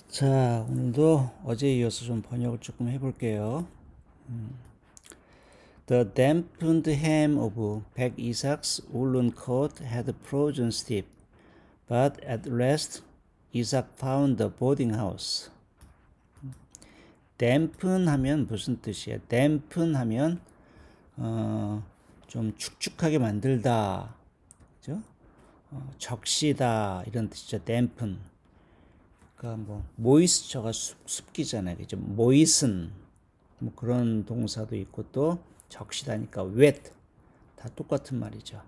자, 오늘도 어제에 이어서 좀 번역을 조금 해볼게요. The dampened hem of Isaacs woolen coat had frozen stiff, but at last Isaac found the boarding house. dampen 하면 무슨 뜻이에요? dampen 하면 좀 축축하게 만들다, 그죠? 적시다 이런 뜻이죠. dampen. 그러니까 뭐 모이스처가 습기잖아요, 그죠? 모이슨 뭐 그런 동사도 있고 또 적시다니까 wet 다 똑같은 말이죠.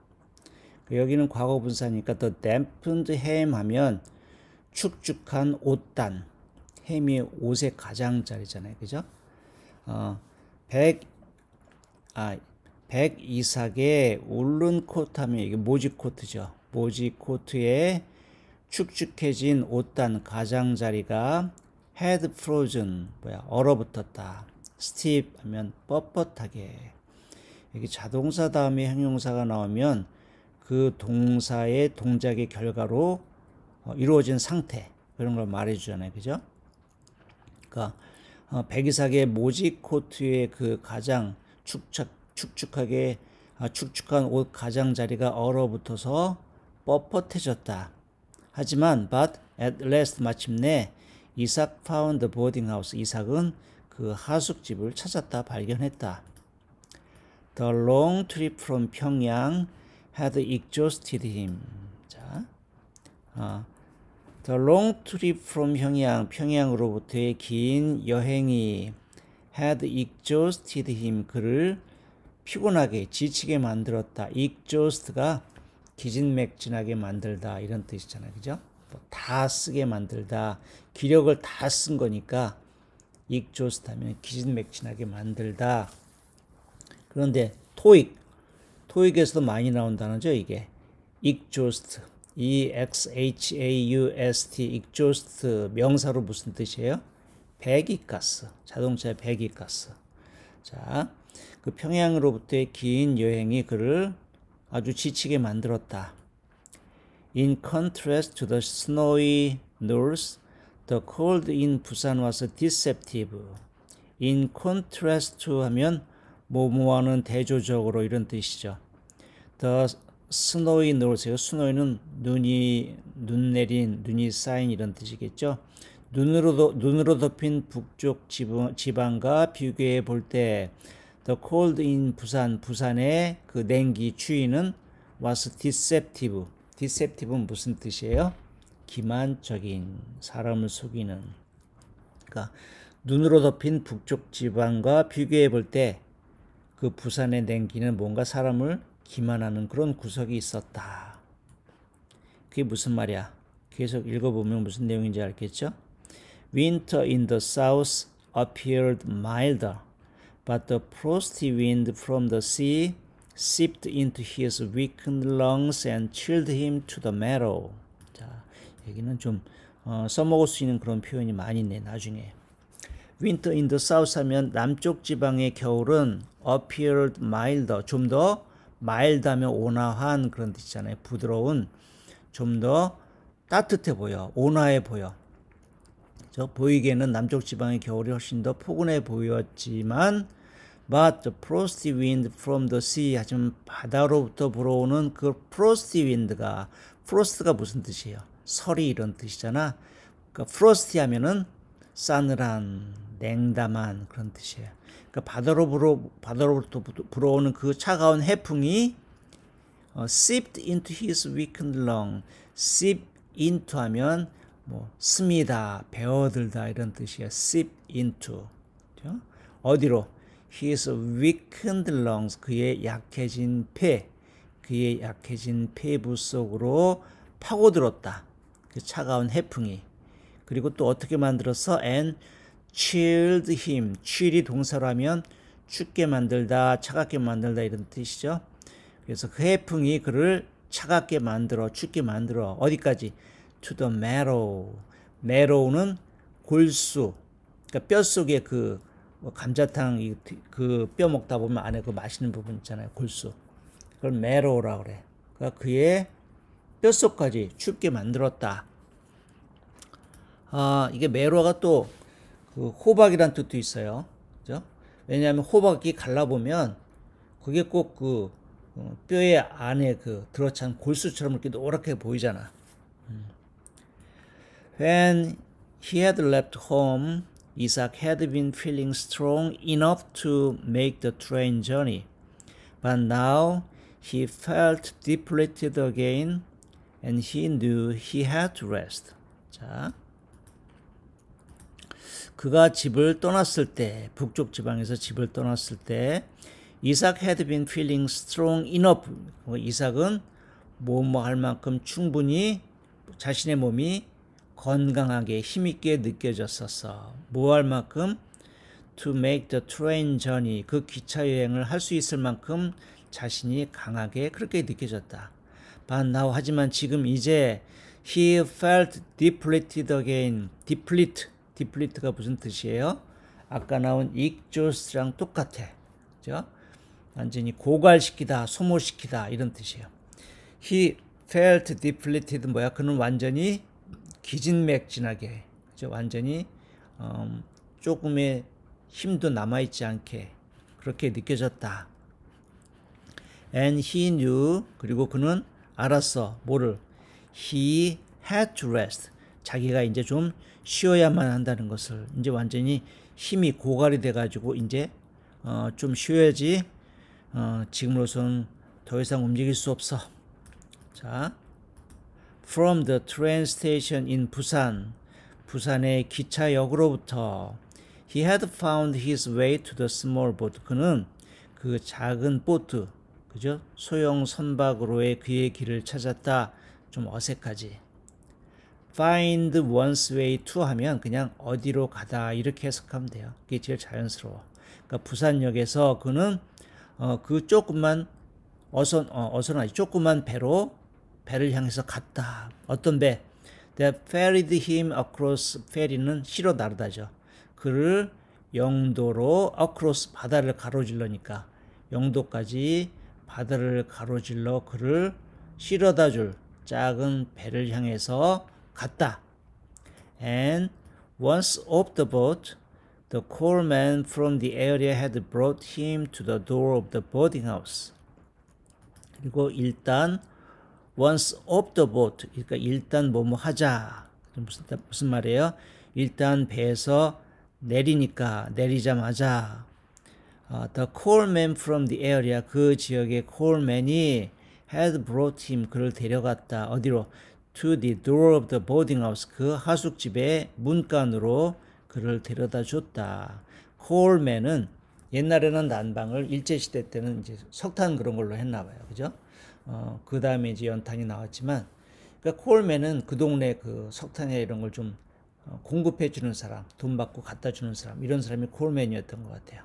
여기는 과거 분사니까 the dampened ham 하면 축축한 옷단, 햄이 옷의 가장자리잖아요, 그죠? 백 이삭의 울른 코트 하면 이게 모지 코트죠. 모지 코트에 축축해진 옷단 가장자리가 had frozen 얼어붙었다. stiff 하면 뻣뻣하게. 여기 자동사 다음에 형용사가 나오면 그 동사의 동작의 결과로 이루어진 상태 그런 걸 말해주잖아요, 그죠? 그러니까 백이삭의 모지 코트의 그 가장 축축한 옷 가장자리가 얼어붙어서 뻣뻣해졌다. 하지만 but at last 마침내 이삭 found the boarding house. 이삭은 그 하숙집을 찾았다, 발견했다. The long trip from 평양 had exhausted him. 자, The long trip from 평양으로부터의 긴 여행이 had exhausted him. 그를 피곤하게, 지치게 만들었다. exhaust가 기진맥진하게 만들다 이런 뜻이잖아요, 그죠? 다 쓰게 만들다, 기력을 다 쓴 거니까 exhaust 하면 기진맥진하게 만들다. 그런데 토익에서도 많이 나온 단어죠, 이게 exhaust, exhaust, exhaust 명사로 무슨 뜻이에요? 배기가스, 자동차의 배기가스. 자, 그 평양으로부터의 긴 여행이 그를 아주 지치게 만들었다. In contrast to the snowy north, the cold in 부산 was deceptive. In contrast to 하면 뭐뭐하는 대조적으로 이런 뜻이죠. The snowy north, snowy는 눈 내린, 눈이 쌓인 이런 뜻이겠죠. 눈으로 덮인 북쪽 지방과 비교해 볼 때 The cold in 부산의 그 냉기, 추위는 was deceptive. deceptive는 무슨 뜻이에요? 기만적인, 사람을 속이는. 그러니까 눈으로 덮인 북쪽 지방과 비교해 볼 때 그 부산의 냉기는 뭔가 사람을 기만하는 그런 구석이 있었다. 그게 무슨 말이야? 계속 읽어보면 무슨 내용인지 알겠죠? Winter in the south appeared milder. But the frosty wind from the sea seeped into his weakened lungs and chilled him to the marrow. 자, 여기는 좀 써먹을 수 있는 그런 표현이 많이 있네, 나중에. Winter in the south 하면 남쪽 지방의 겨울은 appeared milder, 좀 더 mild하면 온화한 그런 뜻이잖아요. 부드러운, 좀 더 따뜻해 보여, 온화해 보여. 보이기에는 남쪽 지방의 겨울이 훨씬 더 포근해 보였지만 but the frosty wind from the sea, 하지만 바다로부터 불어오는 그 frosty wind가, frost가 무슨 뜻이에요? 설이 이런 뜻이잖아. 그러니까 frosty 하면은 싸늘한, 냉담한 그런 뜻이에요. 그러니까 바다로부터 불어오는 그 차가운 해풍이 seeped into his weakened lung. seep into 하면 뭐 스미다, 배어들다 이런 뜻이에요. seep into. 그렇죠? 어디로? His weakened lungs, 그의 약해진 폐부 속으로 파고들었다. 그 차가운 해풍이. 그리고 또 어떻게 만들었어? And chilled him. chill이 동사라면 춥게 만들다, 차갑게 만들다 이런 뜻이죠. 그래서 그 해풍이 그를 차갑게 만들어, 춥게 만들어. 어디까지? To the marrow. marrow는 골수. 그러니까 뼈 속에 그 감자탕 그 뼈 먹다 보면 안에 그 맛있는 부분 있잖아요. 골수. 그걸 marrow라고 그래. 그러니까 그의 뼛속까지 춥게 만들었다. 이게 메로가 또 그 호박이란 뜻도 있어요. 그죠? 왜냐하면 호박이 갈라보면 그게 꼭 그 뼈의 안에 그 들어찬 골수처럼 이렇게 노랗게 보이잖아. When he had left home, Isaac had been feeling strong enough to make the train journey. But now he felt depleted again and he knew he had to rest. 자, 그가 집을 떠났을 때, 북쪽 지방에서 집을 떠났을 때 이삭 had been feeling strong enough. 이삭은 뭐뭐 할 만큼 충분히 자신의 몸이 건강하게 힘있게 느껴졌었어. 뭐 할 만큼? To make the train journey. 그 기차 여행을 할 수 있을 만큼 자신이 강하게 그렇게 느껴졌다. But now, 하지만 지금 이제 he felt depleted again. deplete가 무슨 뜻이에요? 아까 나온 exhaust랑 똑같아. 그죠? 완전히 고갈시키다, 소모시키다 이런 뜻이에요. He felt depleted 뭐야? 그는 완전히 기진맥진하게, 그죠? 완전히 조금의 힘도 남아있지 않게 그렇게 느껴졌다. And he knew, 그리고 그는 알았어. 뭐를? He had to rest. 자기가 이제 좀 쉬어야만 한다는 것을. 이제 완전히 힘이 고갈이 돼가지고 이제 좀 쉬어야지. 지금으로선 더 이상 움직일 수 없어. 자, From the train station in 부산, 부산의 기차역으로부터 he had found his way to the small boat. 그는 그 작은 보트, 그죠? 소형 선박으로의 그의 길을 찾았다. 좀 어색하지. Find one's way to 하면 그냥 어디로 가다 이렇게 해석하면 돼요. 그게 제일 자연스러워. 그러니까 부산역에서 그는 그 조그만 어선아니 조그만 배를 향해서 갔다. 어떤 배? That ferried him across. ferry는 실어 나르다죠. 그를 영도로 across 바다를 가로질러니까 영도까지 바다를 가로질러 그를 실어다 줄 작은 배를 향해서 갔다. And once off the boat, the coalman from the area had brought him to the door of the boarding house. 그리고 일단 once off the boat, 그러니까 일단 뭐뭐 하자. 무슨 말이에요? 일단 배에서 내리자마자 the coalman from the area, 그 지역의 coalman이 had brought him, 그를 데려갔다. 어디로? To the door of the boarding house, 그 하숙집의 문간으로 그를 데려다 줬다. coalman은 옛날에는 난방을 일제시대 때는 이제 석탄 그런 걸로 했나 봐요. 그죠? 그 다음에 이제 연탄이 나왔지만, 그러니까 coalman은 그 동네 그 석탄이나 이런 걸 좀 공급해 주는 사람, 돈 받고 갖다 주는 사람, 이런 사람이 coalman이었던 것 같아요.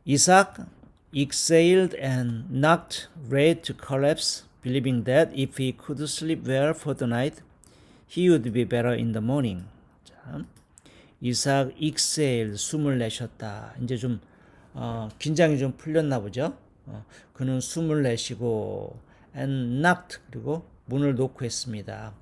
Isaac exhaled and knocked, ready to collapse, believing that if he could sleep well for the night, he would be better in the morning. 자, 이삭 exhaled, 숨을 내쉬었다. 이제 좀 긴장이 좀 풀렸나 보죠. 그는 숨을 내쉬고 and knocked, 그리고 문을 놓고 했습니다.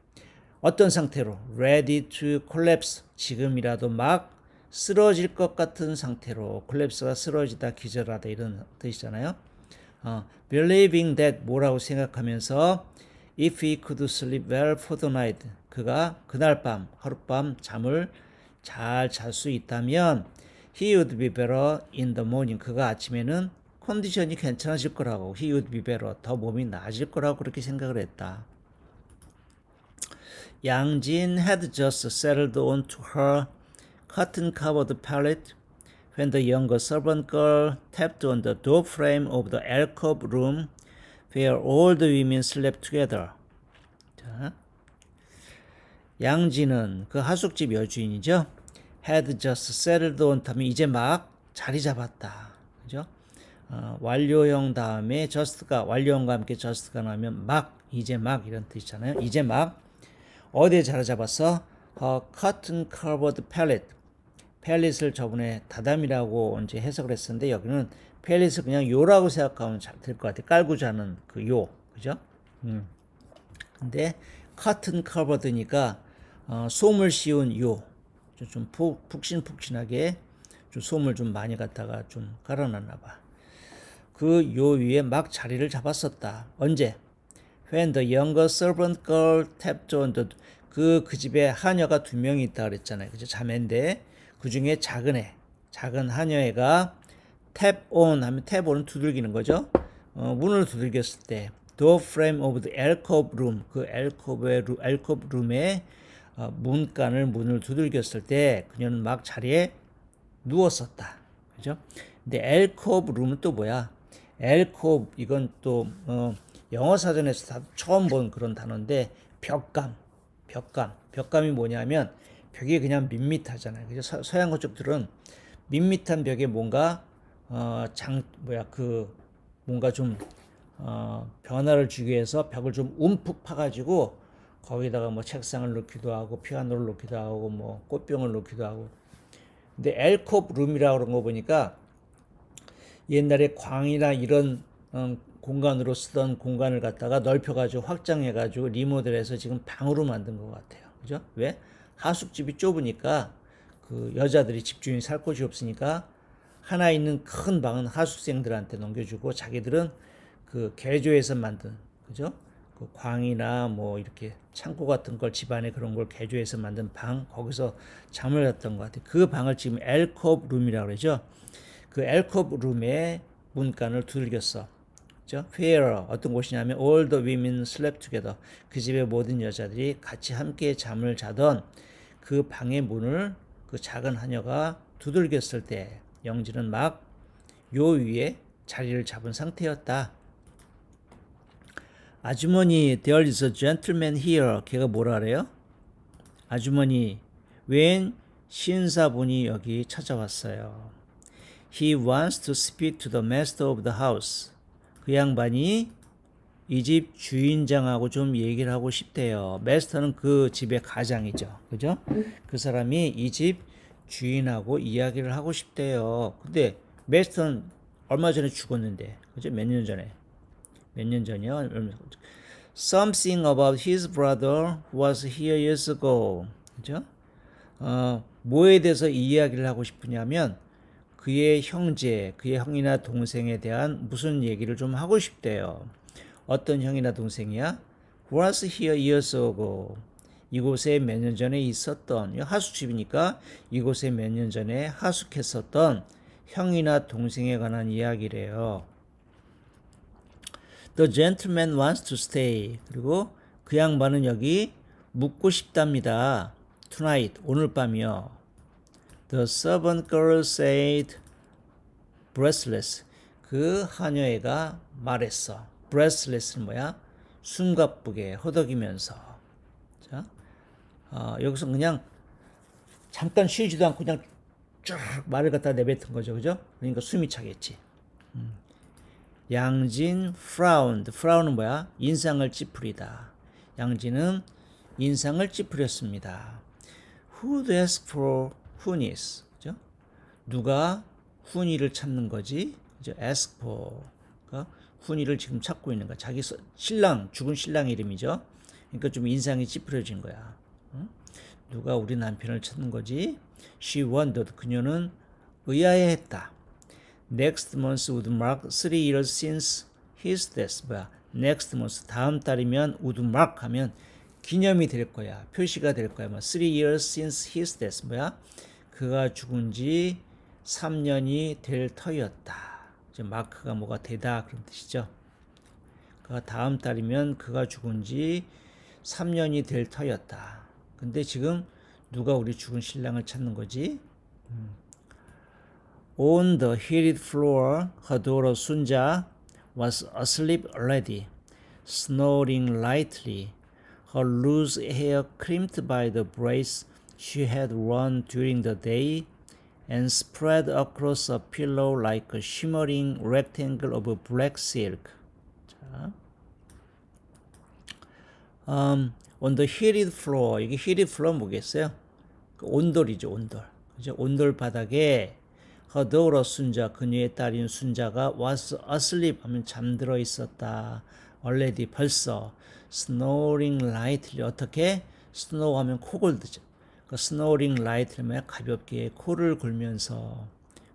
어떤 상태로? Ready to collapse, 지금이라도 막 쓰러질 것 같은 상태로. collapse가 쓰러지다, 기절하다 이런 뜻이잖아요. Believing that, 뭐라고 생각하면서 if he could sleep well for the night, 그가 그날 밤, 하룻밤 잠을 잘 잘 수 있다면 he would be better in the morning, 그가 아침에는 컨디션이 괜찮아질 거라고, he would be better, 더 몸이 나아질 거라고 그렇게 생각을 했다. 양진 had just settled onto her cotton-covered pallet when the younger servant girl tapped on the door frame of the alcove room where all the women slept together. 자, 양진은 그 하숙집 여주인이죠. had just settled on 하면 이제 막 자리 잡았다. 그죠? 완료형 다음에 just가, 완료형과 함께 just가 나오면 막, 이제 막 이런 뜻이잖아요. 이제 막 어디에 자리 잡았어? cotton covered pallet. 팰릿을 저번에 다담이라고 이제 해석을 했었는데 여기는 팰릿을 그냥 요라고 생각하면 될 것 같아요. 깔고 자는 그 요, 그죠? 근데 cotton covered니까 솜을 씌운 요. 좀 푹신푹신하게 좀 솜을 좀 많이 갖다가 좀 깔아놨나 봐. 그 요 위에 막 자리를 잡았었다. 언제? When the younger servant girl tapped on the 그 집에 하녀가 2명이 있다 그랬잖아요. 그죠? 자매인데 그 중에 작은 하녀애가 tap on 하면 tap on은 두들기는 거죠. 문을 두들겼을 때 door frame of the alcove room 그 alcove 룸의 문간을 문을 두들겼을 때 그녀는 막 자리에 누웠었다. 그죠? 근데 alcove 룸은 또 뭐야? alcove 이건 또 영어 사전에서 다 처음 본 그런 단어인데 벽감이 뭐냐면 벽이 그냥 밋밋하잖아요. 그죠? 서양어 쪽들은 밋밋한 벽에 뭔가 뭔가 좀 변화를 주기 위해서 벽을 좀 움푹 파가지고 거기다가 뭐 책상을 놓기도 하고 피아노를 놓기도 하고 뭐 꽃병을 놓기도 하고. 근데 엘코브 룸이라고 그런 거 보니까 옛날에 광이나 이런 공간으로 쓰던 공간을 갖다가 넓혀가지고 확장해가지고 리모델해서 지금 방으로 만든 것 같아요. 그죠? 왜? 하숙집이 좁으니까 그 여자들이 집주인이 살 곳이 없으니까 하나 있는 큰 방은 하숙생들한테 넘겨주고 자기들은 그 개조해서 만든 그죠? 그 광이나 뭐 이렇게 창고 같은 걸 집안에 그런 걸 개조해서 만든 방 거기서 잠을 잤던 것 같아요. 그 방을 지금 엘코브 룸이라고 그러죠. 그 엘코브 룸의 문간을 두들겼어. 그죠? Where 어떤 곳이냐면 all the women slept together. 그 집의 모든 여자들이 같이 함께 잠을 자던 그 방의 문을 그 작은 하녀가 두들겼을 때 영지는 막 요 위에 자리를 잡은 상태였다. 아주머니, there is a gentleman here. 걔가 뭐라 그래요? 아주머니, 웬 신사분이 여기 찾아왔어요. He wants to speak to the master of the house. 그 양반이 이 집 주인장하고 좀 얘기를 하고 싶대요. 마스터는 그 집의 가장이죠. 그죠? 그 사람이 이 집 주인하고 이야기를 하고 싶대요. 근데 마스터는 얼마 전에 죽었는데. 그죠? 몇 년 전에. 몇 년 전이요? Something about his brother was here years ago. 그죠? 뭐에 대해서 이야기를 하고 싶으냐면 그의 형제, 그의 형이나 동생에 대한 무슨 얘기를 좀 하고 싶대요. 어떤 형이나 동생이야? Was here years ago. 이곳에 몇 년 전에 있었던, 하숙집이니까 이곳에 몇 년 전에 하숙했었던 형이나 동생에 관한 이야기래요. The gentleman wants to stay. 그리고 그 양반은 여기 묵고 싶답니다. Tonight, 오늘 밤이요. The servant girl said, breathless. 그 하녀애가 말했어. breathless는 뭐야? 숨가쁘게 허덕이면서. 자, 여기서 그냥 잠깐 쉬지도 않고 그냥 쭉 말을 갖다 내뱉은 거죠, 그죠? 그러니까 숨이 차겠지. 양진 frowned. frown은 뭐야? 인상을 찌푸리다. 양진은 인상을 찌푸렸습니다. Who'd ask for 훈이스. 그죠? 누가 훈이를 찾는 거지? 그죠? ask for가 훈이를 지금 찾고 있는 거야. 자기 신랑, 죽은 신랑 이름이죠. 그러니까 좀 인상이 찌푸려진 거야. 응? 누가 우리 남편을 찾는 거지? She wondered. 그녀는 의아해했다. Next month would mark 3 years since his death. 뭐야? Next month 다음 달이면 would mark 하면 기념이 될 거야. 표시가 될 거야. 3 years since his death. 뭐야? 그가 죽은 지 3년이 될 터였다. 이제 마크가 뭐가 되다 그런 뜻이죠. 그가 다음 달이면 그가 죽은 지 3년이 될 터였다. 근데 지금 누가 우리 죽은 신랑을 찾는 거지? On the heated floor, her daughter Sunja was asleep already, snoring lightly. Her loose hair crimped by the braids she had worn during the day and spread across a pillow like a shimmering rectangle of black silk. 자, on the heated floor. 이게 heated floor 뭐겠어요? 온돌이죠, 온돌. 그죠? 온돌 바닥에 her daughter 순자, 그녀의 딸인 순자가 was asleep 하면 잠들어 있었다. already 벌써 snoring lightly 어떻게? snow 하면 코골드죠. 그 snoring lightly면 가볍게 코를 골면서.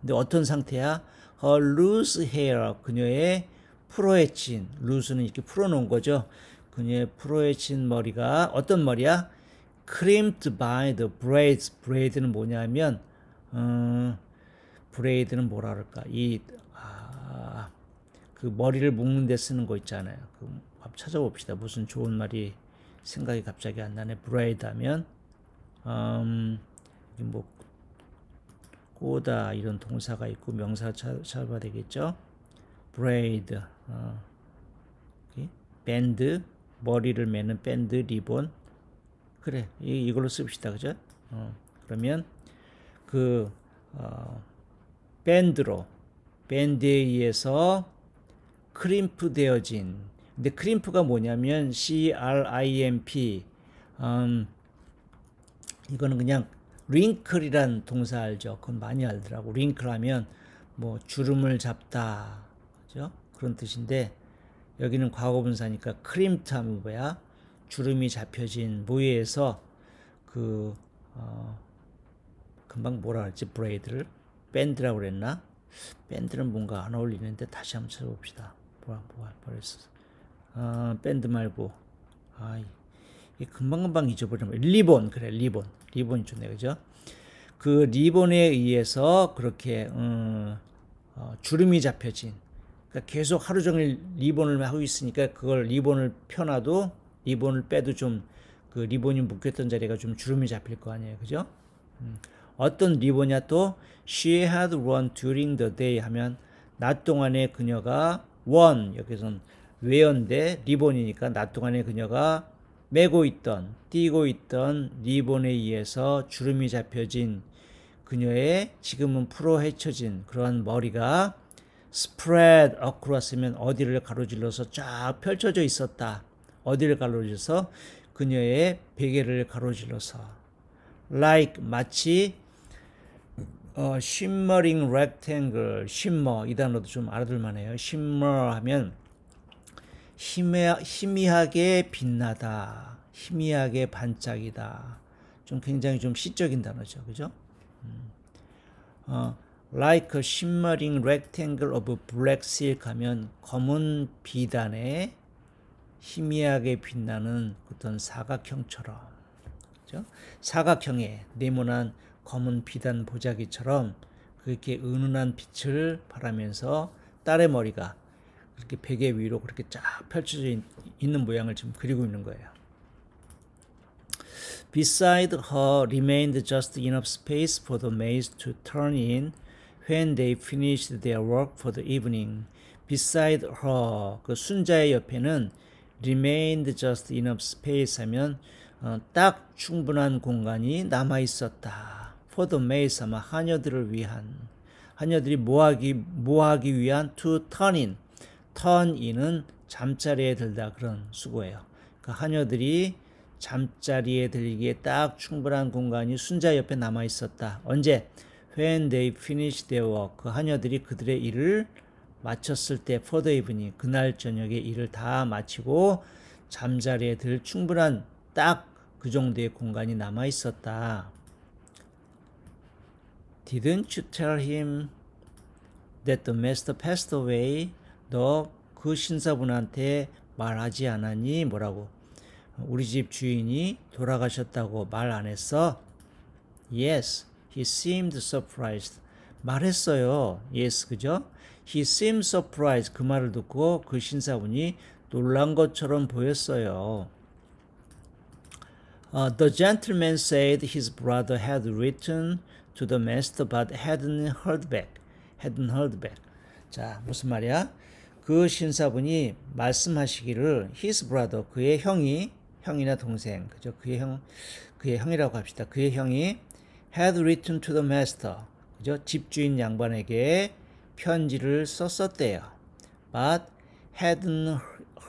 근데 어떤 상태야? Her loose hair, 그녀의 풀어헤친, loose는 이렇게 풀어놓은 거죠. 그녀의 풀어헤친 머리가 어떤 머리야? Crimped by the braids. braid는 뭐냐면 브레이드는 뭐라 그럴까? 그 머리를 묶는 데 쓰는 거 있잖아요. 그 한번 찾아봅시다. 무슨 좋은 말이 생각이 갑자기 안 나네. 브레이드 하면 뭐 꼬다 이런 동사가 있고 명사 찾아봐야 되겠죠. 브레이드, 밴드, 머리를 매는 밴드, 리본. 그래, 이걸로 씁시다, 그죠? 그러면 그 밴드에 의해서 크림프 되어진. 근데 크림프가 뭐냐면 CRIMP. 이거는 그냥 링클이란 동사 알죠? 그건 많이 알더라고. 링클 하면 뭐 주름을 잡다, 그죠? 그런 뜻인데 여기는 과거분사니까 크림트 하면 뭐야? 주름이 잡혀진. 뭐에서 금방 뭐라 그랬지? 브레이드를 밴드라고 그랬나? 밴드는 뭔가 안 어울리는데 다시 한번 찾아봅시다. 뭐랬어? 밴드 말고 이 금방금방 잊어버리면 리본. 그래, 리본이 좋네, 그죠? 그 리본에 의해서 그렇게 주름이 잡혀진. 그러니까 계속 하루 종일 리본을 하고 있으니까 그걸 리본을 펴놔도 리본을 빼도 좀 그 리본이 묶였던 자리가 좀 주름이 잡힐 거 아니에요, 그죠? 어떤 리본이야 또? She had run during the day 하면 낮 동안에 그녀가 run, 여기서는 웨어인데 리본이니까 낮 동안에 그녀가 메고 있던, 띄고 있던 리본에 의해서 주름이 잡혀진 그녀의 지금은 풀어 헤쳐진 그러한 머리가 spread across면 어디를 가로질러서 쫙 펼쳐져 있었다. 어디를 가로질러서? 그녀의 베개를 가로질러서. like, 마치 shimmering rectangle, shimmer, 이 단어도 좀 알아둘만해요. shimmer 하면 희미하게 빛나다, 희미하게 반짝이다. 좀 굉장히 좀 시적인 단어죠, 그죠? like a shimmering rectangle of black silk 하면 검은 비단에 희미하게 빛나는 어떤 사각형처럼, 그죠? 사각형의 네모난 검은 비단 보자기처럼 그렇게 은은한 빛을 발하면서 딸의 머리가 그렇게 베개 위로 그렇게 쫙 펼쳐져 있는 모양을 지금 그리고 있는 거예요. Beside her remained just enough space for the maids to turn in when they finished their work for the evening. Beside her, 그 순자의 옆에는 remained just enough space 하면 딱 충분한 공간이 남아 있었다. For the maids 아마 하녀들을 위한, 하녀들이 뭐하기 위한 to turn in. turn in은 잠자리에 들다 그런 수고예요. 그 하녀들이 잠자리에 들기에 딱 충분한 공간이 순자 옆에 남아 있었다. 언제? When they finished their work. 그 하녀들이 그들의 일을 마쳤을 때 for the evening. 그날 저녁에 일을 다 마치고 잠자리에 들 충분한 딱 그 정도의 공간이 남아 있었다. Didn't you tell him that the master passed away? 너 그 신사분한테 말하지 않았니? 뭐라고? 우리 집 주인이 돌아가셨다고 말 안 했어? Yes, he seemed surprised. 말했어요. Yes, 그죠? He seemed surprised. 그 말을 듣고 그 신사분이 놀란 것처럼 보였어요. The gentleman said his brother had written to the master but hadn't heard back. 자, 무슨 말이야? 그 신사분이 말씀하시기를 his brother, 그의 형이나 동생, 그죠? 그의 형이라고 합시다. 그의 형이 had written to the master, 그죠? 집주인 양반에게 편지를 썼었대요. But hadn't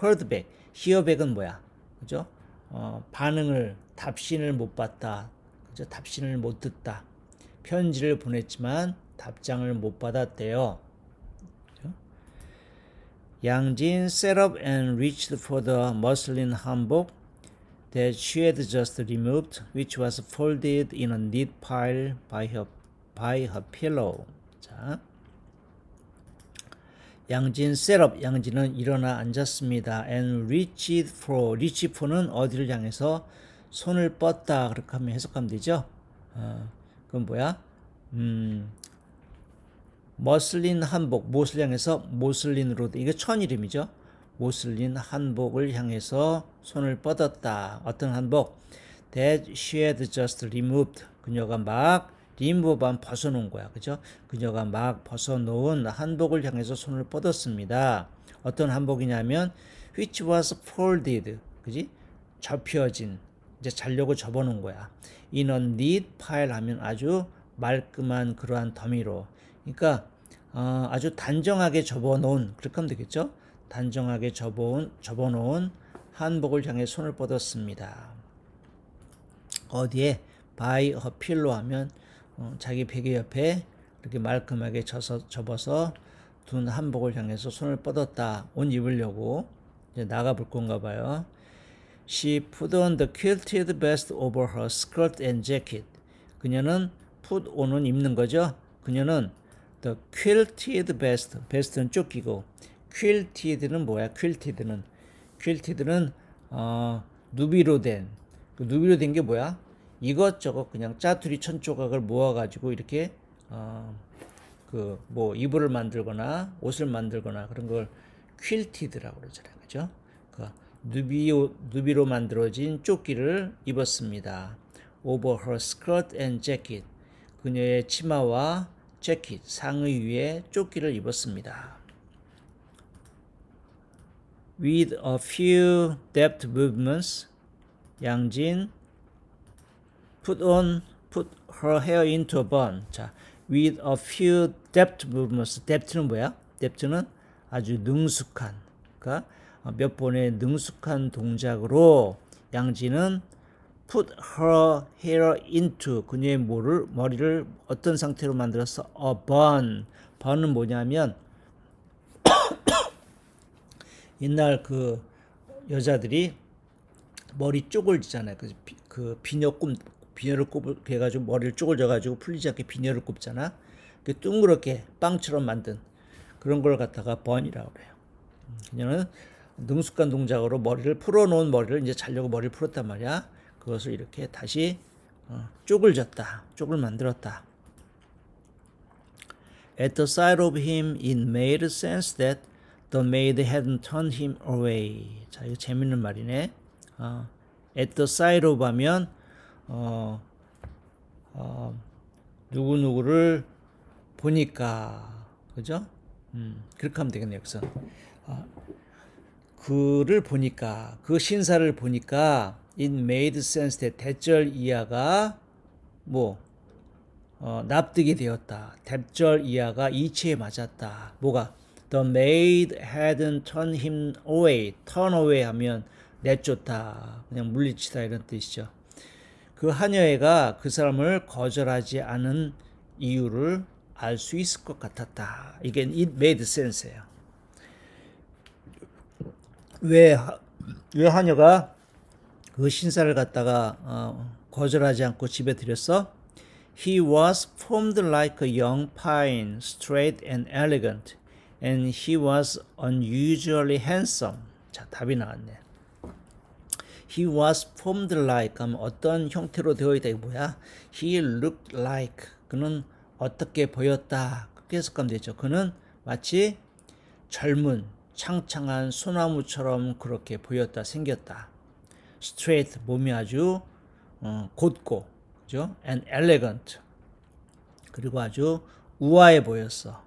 heard back. hear back은 뭐야? 그죠? 답신을 못 받다. 그죠? 답신을 못 듣다. 편지를 보냈지만 답장을 못 받았대요. 그죠? 양진 set up and reached for the muslin hanbok. that she had just removed, which was folded in a neat pile by her pillow. 자, 양진 셋업, 양진은 일어나 앉았습니다. and reached for는 어디를 향해서 손을 뻗다 그렇게 하면 해석하면 되죠. 그건 뭐야? 머슬린 한복, 무엇을 향해서? 모슬린으로, 이게 천 이름이죠. 모슬린 한복을 향해서 손을 뻗었다. 어떤 한복? That she had just removed. 그녀가 막 remove한 벗어놓은 거야. 그죠? 그녀가 막 벗어놓은 한복을 향해서 손을 뻗었습니다. 어떤 한복이냐면 which was folded. 그지? 접혀진. 이제 자려고 접어놓은 거야. in a neat pile 하면 아주 말끔한 그러한 더미로. 그러니까 아주 단정하게 접어놓은, 그렇게 하면 되겠죠? 단정하게 접어놓은 한복을 향해 손을 뻗었습니다. 어디에? by her pillow 하면 자기 베개 옆에 이렇게 말끔하게 접어서 둔 한복을 향해서 손을 뻗었다. 옷 입으려고 이제 나가볼 건가 봐요. She put on the quilted vest over her skirt and jacket. 그녀는 put on은 입는 거죠. 그녀는 the quilted vest, vest는 쫓기고 quilted는 뭐야? quilted는 누비로 된, 그 누비로 된 게 뭐야? 이것저것 그냥 짜투리 천 조각을 모아가지고 이렇게 그 뭐 이불을 만들거나 옷을 만들거나 그런 걸 quilted라고 그러잖아요, 그죠? 그 누비로 만들어진 조끼를 입었습니다. Over her skirt and jacket. 그녀의 치마와 재킷, 상의 위에 조끼를 입었습니다. With a few deft movements, 양진 put her hair into a bun. 자, with a few deft movements. depth는 뭐야? depth는 아주 능숙한, 그러니까 몇 번의 능숙한 동작으로 양진은 put her hair into, 그녀의 머리를 어떤 상태로 만들었어? a bun. bun은 뭐냐면 옛날 그 여자들이 머리 쪽을 지잖아요. 그 비녀를 해가지고 머리를 쪽을 져가지고 풀리지 않게 비녀를 꼽잖아. 그 둥그렇게 빵처럼 만든 그런 걸 갖다가 번이라고 그래요. 그녀는 능숙한 동작으로 풀어놓은 머리를 이제 자려고 머리를 풀었단 말이야. 그것을 이렇게 다시 쪽을 졌다. 쪽을 만들었다. At the sight of him, it made sense that the maid hadn't turned him away. 자, 이거 재밌는 말이네. At the sight of 하면 누구누구를 보니까, 그죠? 그렇게 하면 되겠네요. 여기서 그를 보니까, 그 신사를 보니까 it made sense that 대절 이하가 납득이 되었다. 대절 이하가 이치에 맞았다. 뭐가? The maid hadn't turned him away. turn away 하면 내쫓다, 그냥 물리치다 이런 뜻이죠. 그 하녀애가 그 사람을 거절하지 않은 이유를 알 수 있을 것 같았다. 이게 it made sense예요. 왜 하녀가 그 신사를 갖다가 거절하지 않고 집에 들였어? He was formed like a young pine, straight and elegant, and he was unusually handsome. 자, 답이 나왔네. He was formed like 하면 어떤 형태로 되어 있다. 이거 뭐야? He looked like, 그는 어떻게 보였다. 그렇게 해석하면 되죠. 그는 마치 젊은 창창한 소나무처럼 그렇게 보였다, 생겼다. Straight, 몸이 아주 곧고, 그죠? And elegant, 그리고 아주 우아해 보였어.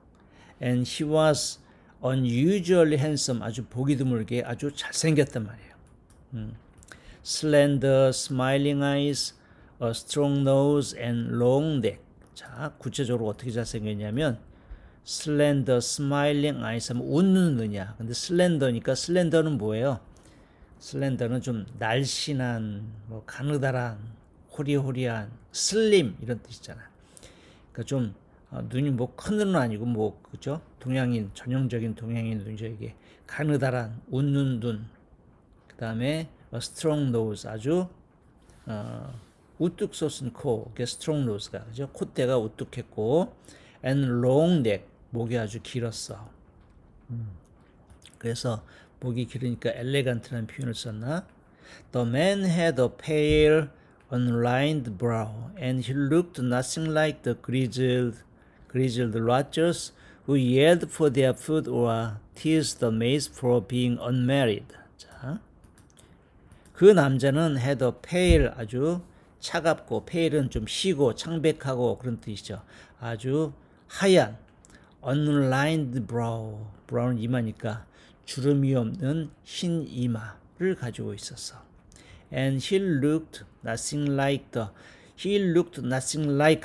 And he was unusually handsome, 아주 보기 드물게 아주 잘생겼단 말이에요. Slender, smiling eyes, a strong nose, and long neck. 자, 구체적으로 어떻게 잘생겼냐면 slender, smiling eyes 하면 웃는 눈이야. 근데 slender니까 slender는 뭐예요? slender는 좀 날씬한, 가느다란, 호리호리한, slim 이런 뜻이잖아. 그러니까 좀 눈이 큰 눈은 아니고 그죠? 전형적인 동양인 눈이죠. 이게 가느다란 웃는 눈. 그 다음에 a strong nose, 아주 우뚝 솟은 코, 그게 strong nose가, 그죠? 콧대가 우뚝했고, and long neck, 목이 아주 길었어. 그래서 목이 길으니까 elegant라는 표현을 썼나? The man had a pale, unlined brow, and he looked nothing like the grizzled lodgers who yelled for their food or teased the maids for being unmarried. 자, 그 남자는 had a pale, 아주 차갑고, pale은 좀 희고 창백하고 그런 뜻이죠. 아주 하얀, unlined brow, brown은 이마니까 주름이 없는 흰 이마를 가지고 있었어. And he looked nothing like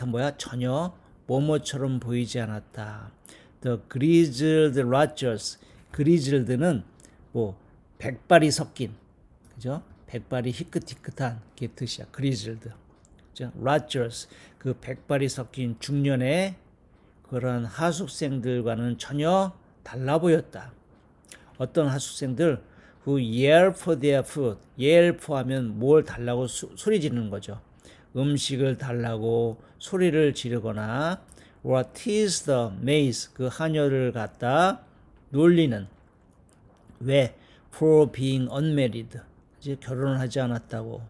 뭐야? 전혀 뭐뭐처럼 보이지 않았다. The grizzled lodgers, grizzled는 뭐 백발이 섞인, 그죠? 백발이 희끗희끗한 게 뜻이야. grizzled, 그죠? lodgers, 그 백발이 섞인 중년의 그런 하숙생들과는 전혀 달라 보였다. 어떤 하숙생들? who yell for their food. yell for 하면 뭘 달라고 소리 지르는 거죠. 음식을 달라고 소리를 지르거나 or tease the maids, 그 하녀를 갖다 놀리는. 왜? for being unmarried. 이제 결혼을 하지 않았다고.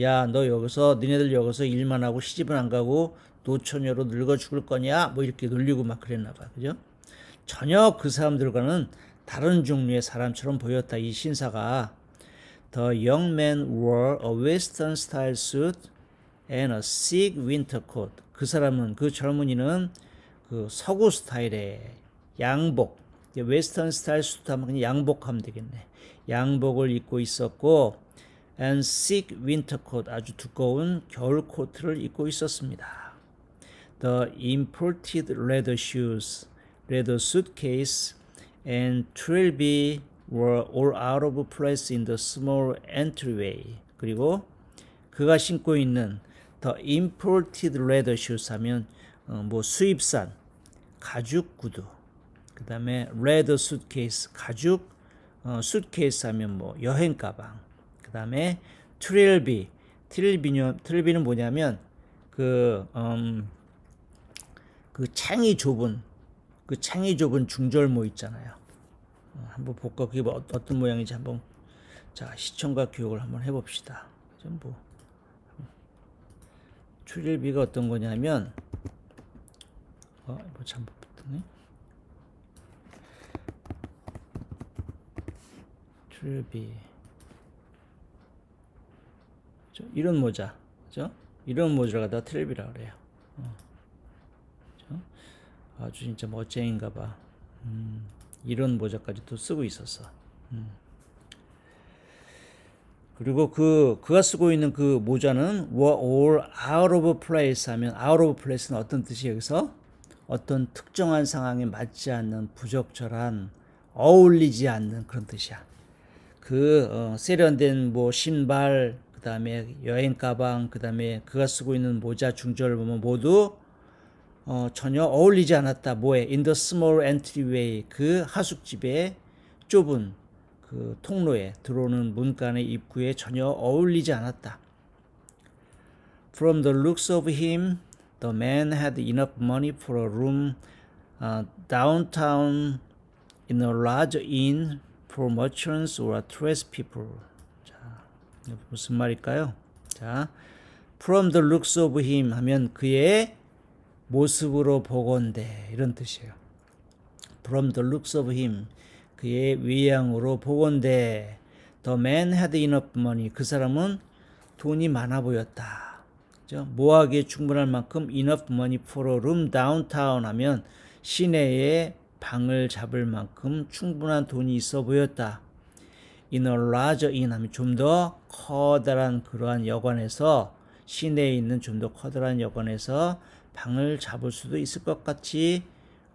야, 너 여기서, 너네들 여기서 일만 하고 시집은 안 가고 노처녀로 늙어 죽을 거냐? 뭐 이렇게 놀리고 막 그랬나 봐. 그죠? 전혀 그 사람들과는 다른 종류의 사람처럼 보였다. 이 신사가. The young man wore a western style suit and a thick winter coat. 그 사람은, 그 젊은이는 그 서구 스타일의 양복, 웨스턴 스타일 수트 하면 그냥 양복하면 되겠네. 양복을 입고 있었고, and thick winter coat, 아주 두꺼운 겨울 코트를 입고 있었습니다. The imported leather shoes, leather suitcase, and trilby were all out of place in the small entryway. 그리고 그가 신고 있는 the imported leather shoes 하면 뭐 수입산 가죽 구두, 그 다음에 leather suitcase 가죽 suitcase 하면 뭐 여행 가방, 그 다음에 trilby는 뭐냐면 그 창이 좁은 중절모 있잖아요. 한번 볼까? 그게 뭐 어떤 모양인지 한번, 자, 시청과 교육을 한번 해봅시다. 뭐 트릴비가 어떤 거냐면, 뭐 잘못 붙었네. 트릴비, 이런 모자, 그죠? 이런 모자를 갖다가 트릴비라 그래요. 아주 진짜 멋쟁인가 봐. 이런 모자까지 또 쓰고 있었어. 그리고 그가 쓰고 있는 그 모자는 were all out of place 하면, out of place는 어떤 뜻이에요? 여기서 어떤 특정한 상황에 맞지 않는, 부적절한, 어울리지 않는 그런 뜻이야. 세련된 뭐 신발, 그 다음에 여행 가방, 그 다음에 그가 쓰고 있는 모자 중절을 보면 모두 전혀 어울리지 않았다. 뭐에? In the small entryway, 그 하숙집의 좁은 그 통로에 들어오는 문간의 입구에 전혀 어울리지 않았다. From the looks of him, the man had enough money for a room downtown in a large inn for merchants or tradespeople. 자, 무슨 말일까요? 자, from the looks of him 하면 그의 모습으로 보건대, 이런 뜻이에요. From the looks of him, 그의 외양으로 보건대. The man had enough money, 그 사람은 돈이 많아 보였다. 그죠? 모하기에 충분할 만큼 enough money for a room downtown 하면 시내에 방을 잡을 만큼 충분한 돈이 있어 보였다. In a larger inn 하면 좀 더 커다란 그러한 여관에서, 시내에 있는 좀 더 커다란 여관에서 방을 잡을 수도 있을 것 같이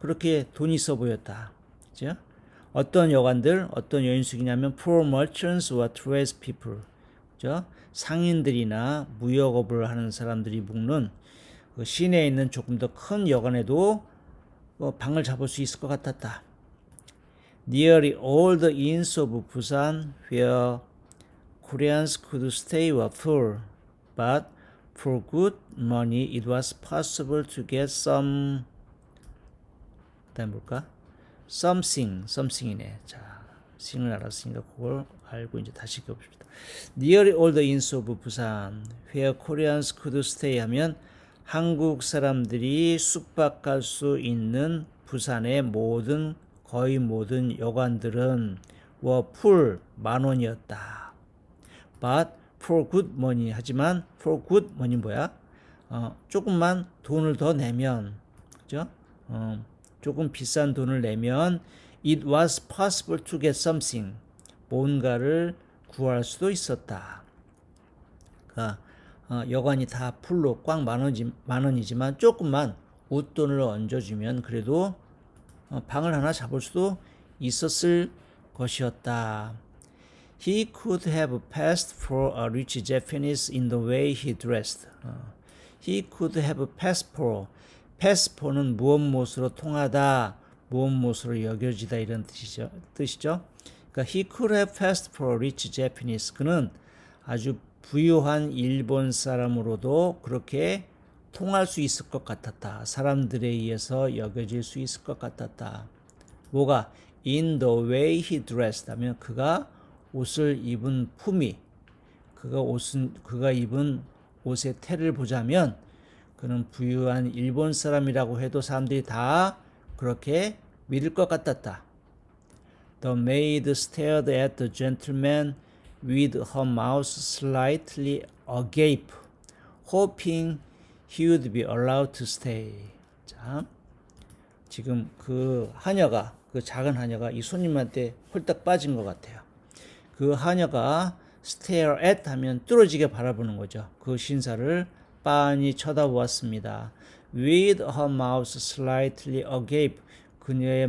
그렇게 돈이 있어 보였다. 그죠? 어떤 여관들, 어떤 여인숙이냐면 poor merchants or tradespeople. 그죠? 상인들이나 무역업을 하는 사람들이 묵는 그 시내에 있는 조금 더 큰 여관에도 방을 잡을 수 있을 것 같았다. Nearly all the inns of Busan were Koreans could stay were poor, but for good money it was possible to get some. 그다음 볼까? something이네. 자, sing을 알았으니까 그걸 알고 이제 다시 읽어봅시다. Nearly all the inns of Busan, where Koreans could stay 하면 한국 사람들이 숙박할 수 있는 부산의 거의 모든 여관들은 were full, 10,000원이었다. But for good money, 하지만 for good money 뭐야? 조금만 돈을 더 내면, 그죠? 조금 비싼 돈을 내면 it was possible to get something, 뭔가를 구할 수도 있었다. 그러니까 여관이 다 풀로 꽉 10,000원이지만 조금만 웃돈을 얹어주면 그래도 방을 하나 잡을 수도 있었을 것이었다. He could have passed for a rich Japanese in the way he dressed. He could have passed for. 패스포는 무엇무엇으로 통하다, 무엇무엇으로 여겨지다 이런 뜻이죠. 그러니까 he could have passed for a rich Japanese. 그는 아주 부유한 일본 사람으로도 그렇게 통할 수 있을 것 같았다. 사람들에 의해서 여겨질 수 있을 것 같았다. 뭐가? In the way he dressed 하면 그가 옷을 입은 품위, 그가 입은 옷의 태를 보자면 그는 부유한 일본 사람이라고 해도 사람들이 다 그렇게 믿을 것 같았다. The maid stared at the gentleman with her mouth slightly agape, hoping he would be allowed to stay. 자, 지금 그 작은 하녀가 이 손님한테 홀딱 빠진 것 같아요. 그 하녀가 stare at 하면 뚫어지게 바라보는 거죠. 그 신사를 빤히 쳐다보았습니다. With her mouth slightly agape, 그녀의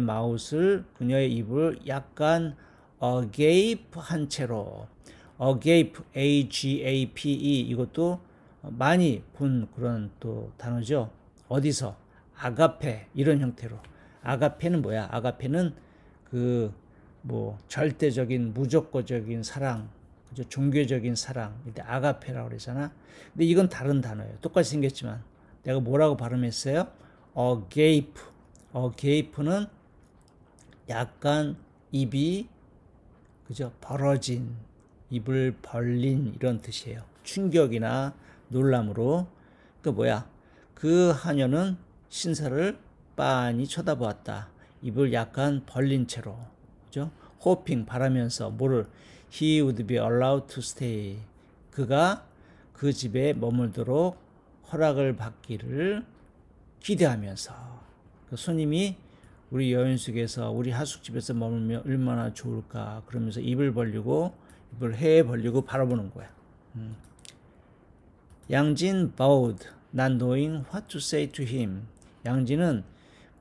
입을 약간 agape 한 채로. agape, A-G-A-P-E, 이것도 많이 본 그런 또 단어죠. 어디서? 아가페, 이런 형태로. 아가페는 뭐야? 아가페는 절대적인, 무조건적인 사랑, 그죠? 종교적인 사랑. 이때 아가페라고 그러잖아. 근데 이건 다른 단어예요. 똑같이 생겼지만. 내가 뭐라고 발음했어요? agape. agape는 약간 입이, 그죠? 벌어진, 입을 벌린 이런 뜻이에요. 충격이나 놀람으로. 그 하녀는 신사를 빤히 쳐다보았다. 입을 약간 벌린 채로. 그죠? hoping, 바라면서 뭐를? He would be allowed to stay. 그가 그 집에 머물도록 허락을 받기를 기대하면서. 그 손님이 우리 여인숙에서 우리 하숙집에서 머물면 얼마나 좋을까 그러면서 입을 해 벌리고 바라보는 거야. 양진 bowed, not knowing what to say to him. 양진은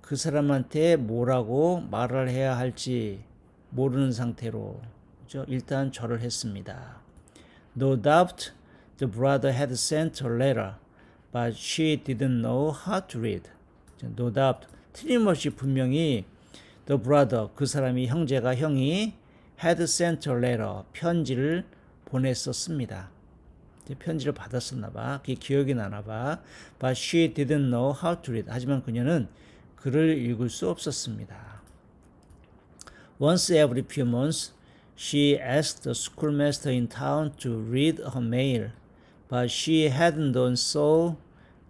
그 사람한테 뭐라고 말을 해야 할지 모르는 상태로 일단 절을 했습니다. No doubt the brother had sent a letter, but she didn't know how to read. No doubt, 틀림없이 분명히 the brother, 그 형이 had sent a letter, 편지를 보냈었습니다. 편지를 받았었나 봐. 그게 기억이 나나 봐. But she didn't know how to read. 하지만 그녀는 글을 읽을 수 없었습니다. Once every few months, she asked the schoolmaster in town to read her mail, but she hadn't done so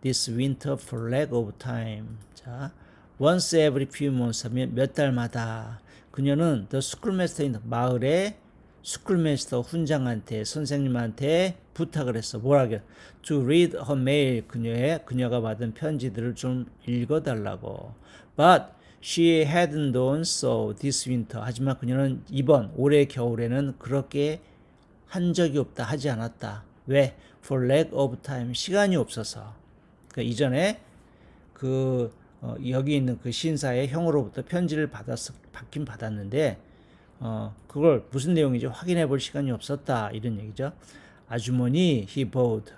this winter for lack of time. 자, once every few months 하면 몇 달마다 그녀는 the schoolmaster in 마을의 스쿨메스터 훈장한테 선생님한테 부탁을 했어. 뭐라게? To read her mail. 그녀가 받은 편지들을 좀 읽어달라고. But she hadn't done so this winter. 하지만 그녀는 올해 겨울에는 그렇게 한 적이 없다. 하지 않았다. 왜? For lack of time. 시간이 없어서. 그러니까 이전에 여기 있는 그 신사의 형으로부터 편지를 받긴 받았는데 그걸 무슨 내용인지 확인해 볼 시간이 없었다. 이런 얘기죠. 아주머니, he bowed.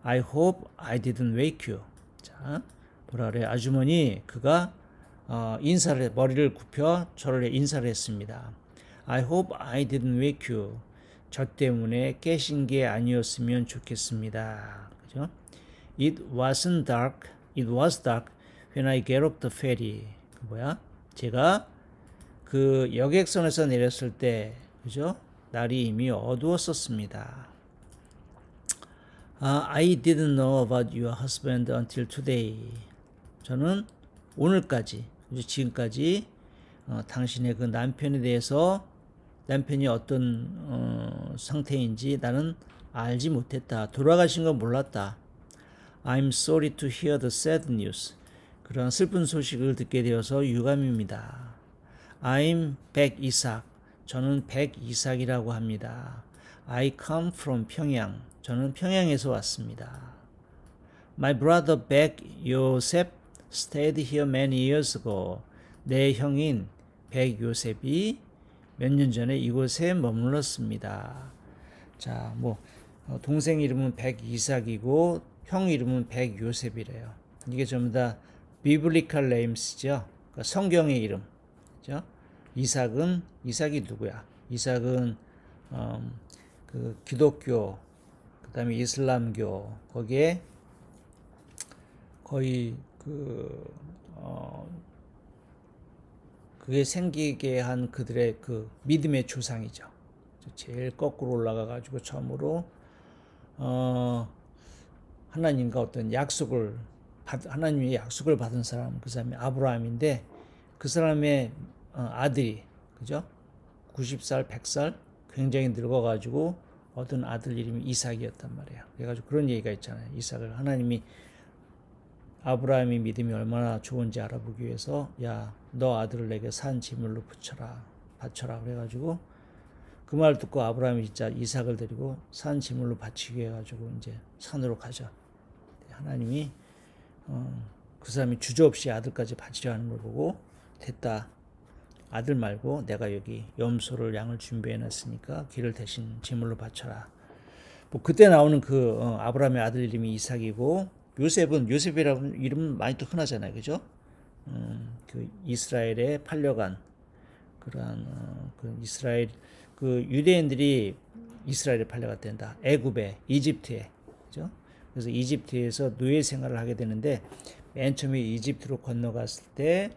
I hope I didn't wake you. 자, 뭐라 그래? 아주머니, 그가 머리를 굽혀 저를 인사를 했습니다. I hope I didn't wake you. 저 때문에 깨신 게 아니었으면 좋겠습니다. 그죠? It wasn't dark. It was dark when I get off the ferry. 그 뭐야? 제가 그 여객선에서 내렸을 때, 그죠? 날이 이미 어두웠었습니다. I didn't know about your husband until today. 저는 오늘까지, 지금까지 당신의 그 남편에 대해서 남편이 어떤 상태인지 나는 알지 못했다. 돌아가신 건 몰랐다. I'm sorry to hear the sad news. 그런 슬픈 소식을 듣게 되어서 유감입니다. I'm 백 이삭. 저는 백 이삭이라고 합니다. I come from 평양. 저는 평양에서 왔습니다. My brother 백 요셉 stayed here many years ago. 내 형인 백 요셉이 몇 년 전에 이곳에 머물렀습니다. 자, 뭐 동생 이름은 백 이삭이고 형 이름은 백 요셉이래요. 이게 전부 다 biblical names죠. 그러니까 성경의 이름. 그죠? 이삭이 누구야? 이삭은 그 기독교, 그다음에 이슬람교 거기에 거의 그게 생기게 한 그들의 그 믿음의 조상이죠. 제일 거꾸로 올라가 가지고 처음으로 하나님과 어떤 하나님의 약속을 받은 사람, 그 사람이 아브라함인데 그 사람의 아들이, 그죠? 90살, 100살 굉장히 늙어가지고 얻은 아들 이름이 이삭이었단 말이에요. 그래가지고 그런 얘기가 있잖아요. 이삭을 하나님이 아브라함이 믿음이 얼마나 좋은지 알아보기 위해서 야, 너 아들을 내게 산 제물로 바쳐라 그래가지고 그 말 듣고 아브라함이 진짜 이삭을 데리고 산 제물로 바치게 해가지고 이제 산으로 가죠. 하나님이 그 사람이 주저없이 아들까지 바치려 하는 걸 보고 됐다. 아들 말고 내가 여기 염소를 양을 준비해 놨으니까 길을 대신 제물로 바쳐라. 뭐 그때 나오는 그 아브라함의 아들 이름이 이삭이고 요셉이라는 이름은 많이 또 흔하잖아요. 그죠? 그 이스라엘에 팔려간 그러한 그 이스라엘 그 유대인들이 이스라엘에 팔려갔단다. 애굽에 이집트에. 그죠? 그래서 이집트에서 노예 생활을 하게 되는데 맨 처음에 이집트로 건너갔을 때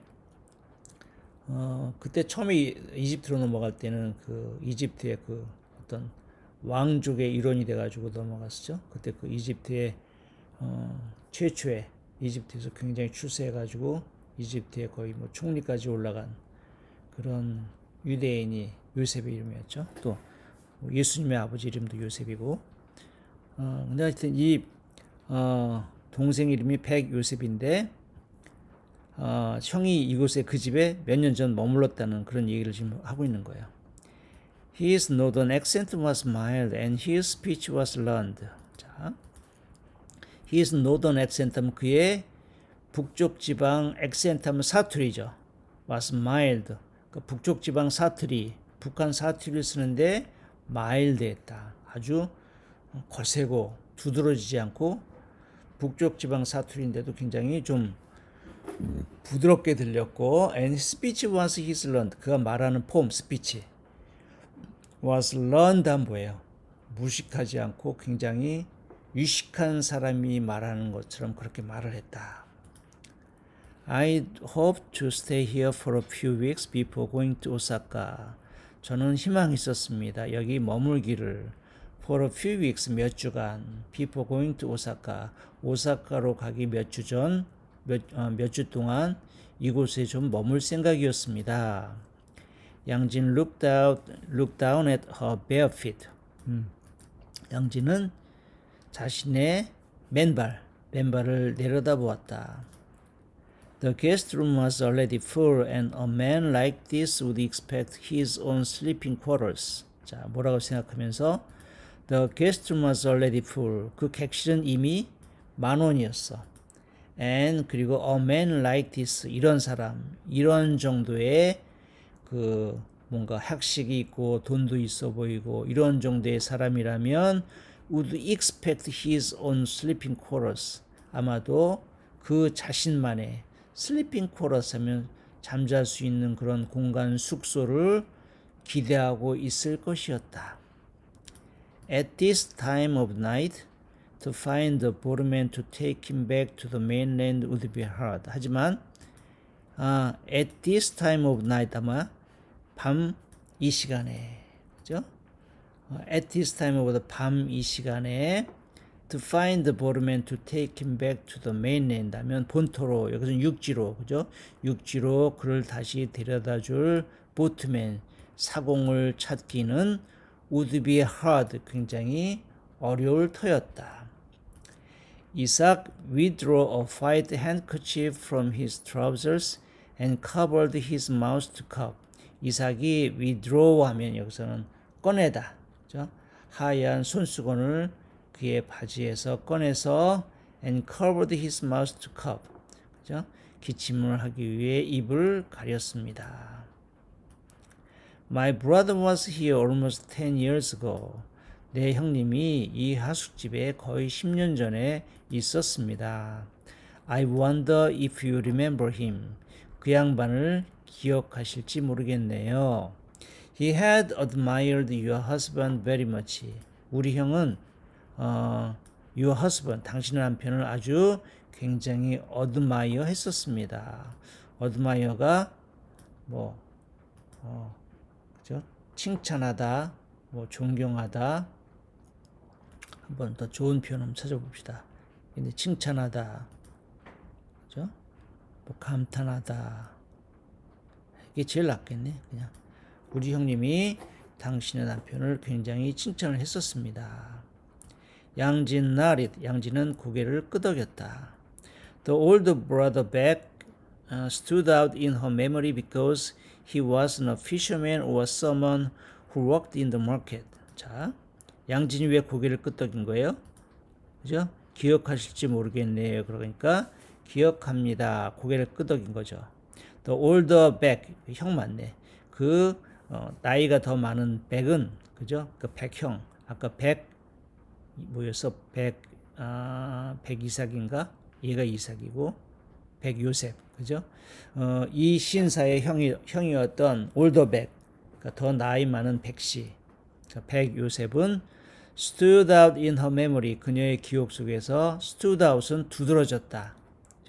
그때 처음에 이집트로 넘어갈 때는 그 이집트의 그 어떤 왕족의 일원이 돼가지고 넘어갔었죠. 그때 그 이집트의 최초의 이집트에서 굉장히 출세해가지고 이집트의 거의 뭐 총리까지 올라간 그런 유대인이 요셉의 이름이었죠. 또 예수님의 아버지 이름도 요셉이고. 근데 하여튼 이 동생 이름이 백 요셉인데 형이 이곳에 그 집에 몇 년 전 머물렀다는 그런 얘기를 지금 하고 있는 거예요. His northern accent was mild and his speech was learned. 자, His northern accent 하면 그의 북쪽 지방 accent 하면 사투리죠. was mild. 그 북쪽 지방 사투리, 북한 사투리를 쓰는데 mild했다. 아주 거세고 두드러지지 않고 북쪽 지방 사투리인데도 굉장히 좀 부드럽게 들렸고 and speech was his learned. 그가 말하는 폼, 스피치 was learned 한 뭐예요? 무식하지 않고 굉장히 유식한 사람이 말하는 것처럼 그렇게 말을 했다. I hope to stay here for a few weeks before going to Osaka. 저는 희망이 있었습니다. 여기 머물기를 for a few weeks 몇 주간 before going to Osaka. 오사카로 가기 몇 주 전 몇 주 동안 이곳에 좀 머물 생각이었습니다. 양진 looked down at her bare feet. 양진은 자신의 맨발을 내려다보았다. The guest room was already full and a man like this would expect his own sleeping quarters. 자, 뭐라고 생각하면서 The guest room was already full. 그 객실은 이미 10,000원이었어. And 그리고 a man like this 이런 사람, 이런 정도의 그 뭔가 학식이 있고 돈도 있어 보이고 이런 정도의 사람이라면 would expect his own sleeping quarters. 아마도 그 자신만의 sleeping quarters 하면 잠잘 수 있는 그런 공간 숙소를 기대하고 있을 것이었다. at this time of night to find the boatman to take him back to the mainland would be hard. 하지만 at this time of night 아마 밤 이 시간에 그죠? at this time of the 밤 이 시간에 to find the boatman to take him back to the mainland 하면 본토로 여기서는 육지로 그죠? 육지로 그를 다시 데려다줄 보트맨 사공을 찾기는 would be hard 굉장히 어려울 터였다. 이삭 withdrew a white handkerchief from his trousers and covered his mouth to cup. 이삭이 withdraw 하면 여기서는 꺼내다. 그죠? 하얀 손수건을 그의 바지에서 꺼내서 and covered his mouth to cup. 그죠? 기침을 하기 위해 입을 가렸습니다. My brother was here almost 10 years ago. 내 형님이 이 하숙집에 거의 10년 전에 있었습니다. I wonder if you remember him. 그 양반을 기억하실지 모르겠네요. He had admired your husband very much. 우리 형은 your husband, 당신의 남편을 아주 굉장히 admire 했었습니다. admire가 그죠? 칭찬하다, 존경하다. 한번 더 좋은 표현 한번 찾아봅시다. 근데 칭찬하다, 그죠? 감탄하다. 이게 제일 낫겠네. 그냥 우리 형님이 당신의 남편을 굉장히 칭찬을 했었습니다. 양진 nodded. 양진은 고개를 끄덕였다. The older brother Beck stood out in her memory because he wasn't a fisherman or someone who worked in the market. 자, 양진이 왜 고개를 끄덕인 거예요? 그죠? 기억하실지 모르겠네요. 그러니까 기억합니다. 고개를 끄덕인 거죠. The older Beck, 형 맞네. 나이가 더 많은 백은 그죠? 그 백형. 아까 백 뭐였어? 백이삭인가? 얘가 이삭이고 백요셉. 그죠? 이 신사의 형이었던 올더 백, 그러니까 더 나이 많은 백씨, 백요셉은 stood out in her memory, 그녀의 기억 속에서 stood out은 두드러졌다.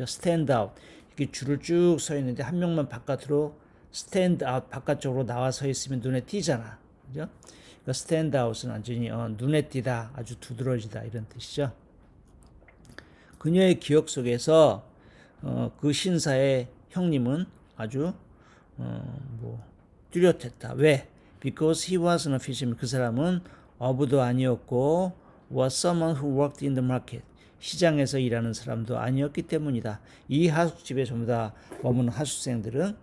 stand out, 이렇게 줄을 쭉 서 있는데 한 명만 바깥으로 stand out, 바깥쪽으로 나와 서 있으면 눈에 띄잖아. 그죠? 그러니까 stand out은 완전히 눈에 띄다, 아주 두드러지다 이런 뜻이죠. 그녀의 기억 속에서 그 신사의 형님은 아주 뚜렷했다. 왜? Because he wasn't a fisherman. 그 사람은 어부도 아니었고 was someone who worked in the market. 시장에서 일하는 사람도 아니었기 때문이다. 이 하숙집에 전부 다 머무는 하숙생들은